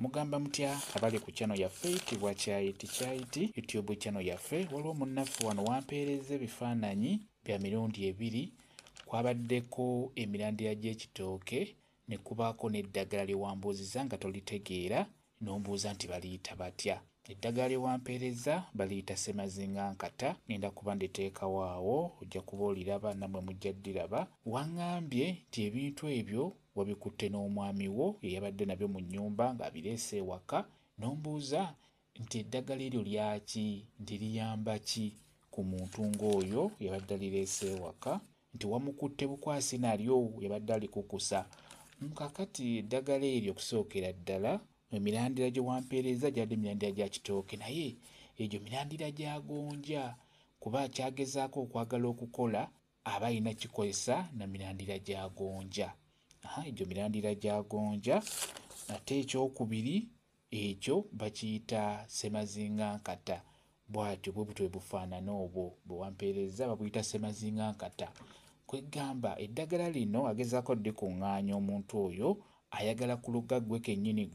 Mugamba mutya abali ku channel yaffe eyitibwa Kyayiti YouTube channel yaffe. Waliwo munnaffe wano wampeereza ebifaananyi bya mirundi ebiri. Kwabaddeko emirandira gy'ekitooke ne kubaako n'eddagala lye wambuuziza nga tolitegeera n'ombuuza nti baliyita batya. Eddagala lye wampeereza baliyita ssemazingankata. Ngenda kuba nditeekawo awo, ojja kuba oliraba nammwe mujja ddiraba. Waŋŋambye nti ebintu ebyo wabikutte n'omwami wo eyabadde nabyo mu nnyumba ng'abireese ewaka, n'ombuuza nti eddagala eryo lyaki, nti liyamba ki ku muntu ng'oyo yabadde alireese ewaka, nti wamukutte bukwasi nalyo yabadde alikukusa. Kakati eddagala eryo okusookera ddala emirandira gye wampeereza gyadde emirandira gya kitooke, naye egyo mirandira gya gonja, kuba kyagezaako okwagala okukola aba alina kikozesa na mirandira gya gonja. Egyo mirandira gya gonja. Ate ekyokubiri ekyo bakiyita ssemazingankata. Bw'atyo bwe butwe bufaanana obwo bwe wampeereza babuyita ssemazingankata. Kwegamba eddagala lino agezaako ddikuŋŋaanya omuntu oyo ayagala kuloga gwe kennyini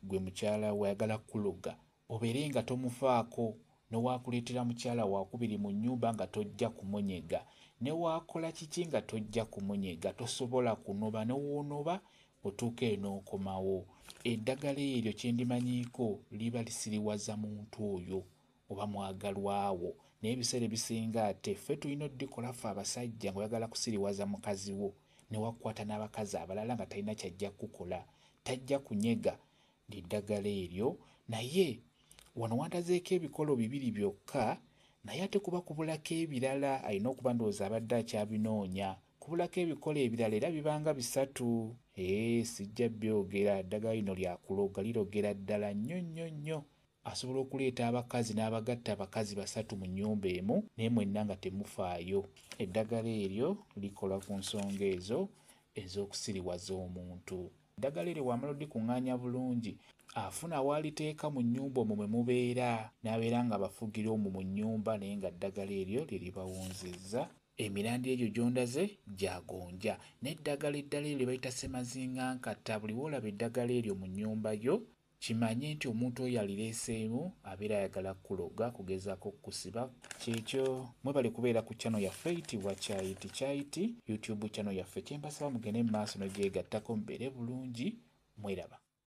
gwe mukyala we ayagala kuloga, obeere nga tomufaako, n'owaakuleetera mukyala wakubiri mu nnyumba nga tojja kumunyega, ne waakola kiki nga tojja kumunyega, tosobola kunoba, n'owoonoba otuuka n'okomawo. Eddagala eryo kyendimanyiiko liba lisiriwaza muntu oyo oba mwagalwawo. Naye ebiseera ebisinga ate ffe tulina oddikola ffe abasajja ng'oyagala kusiriwaza mukazi wo ne wakwata n'abakazi abalala nga talina kyajja kukola, tajja kunyega ly'eddagala eryo. Naye wano wandazeeko ebikolo bibiri byokka, naye ate kuba kubulako ebirala, alina okuba ndowooza abadde akyabinoonya. Kubulako ebikolo ebirala era bibanga bisatu. Sijja byogera, eddagala lino lyakuloga, lirogera ddala nnyo. Asobola okuleeta abakazi n'abagatta abakazi basatu mu nnyumba emu naye mwenna nga temufaayo. Eddagala eryo likola ku nsonga ezo ez'okusiriwaza omuntu. Eddagala eryo wamala oddikuŋŋaanya bulungi, afuna waaliteeka mu nnyumba omwo mwe mubeera, n'abeera nga bafugira omwo mu nnyumba naye nga ddagala eryo lye libawunzizza. Emirandira egyo gy'ondaze gya gonja. N'eddagala eddala eryo lye bayita ssemazingankata, buli lw'olaba eddagala eryo mu nnyumba yo kimanye nti omuntu oyo alireeseemu abeera ayagala kuloga, kugezaako kukusiba. Kyekyo mwebale kubeera ku channel yaffe eyitibwa Kyayiti YouTube channel yaffe. Kye mbasaba mugende mu maaso n'ogyegattako mubeere bulungi, mweraba.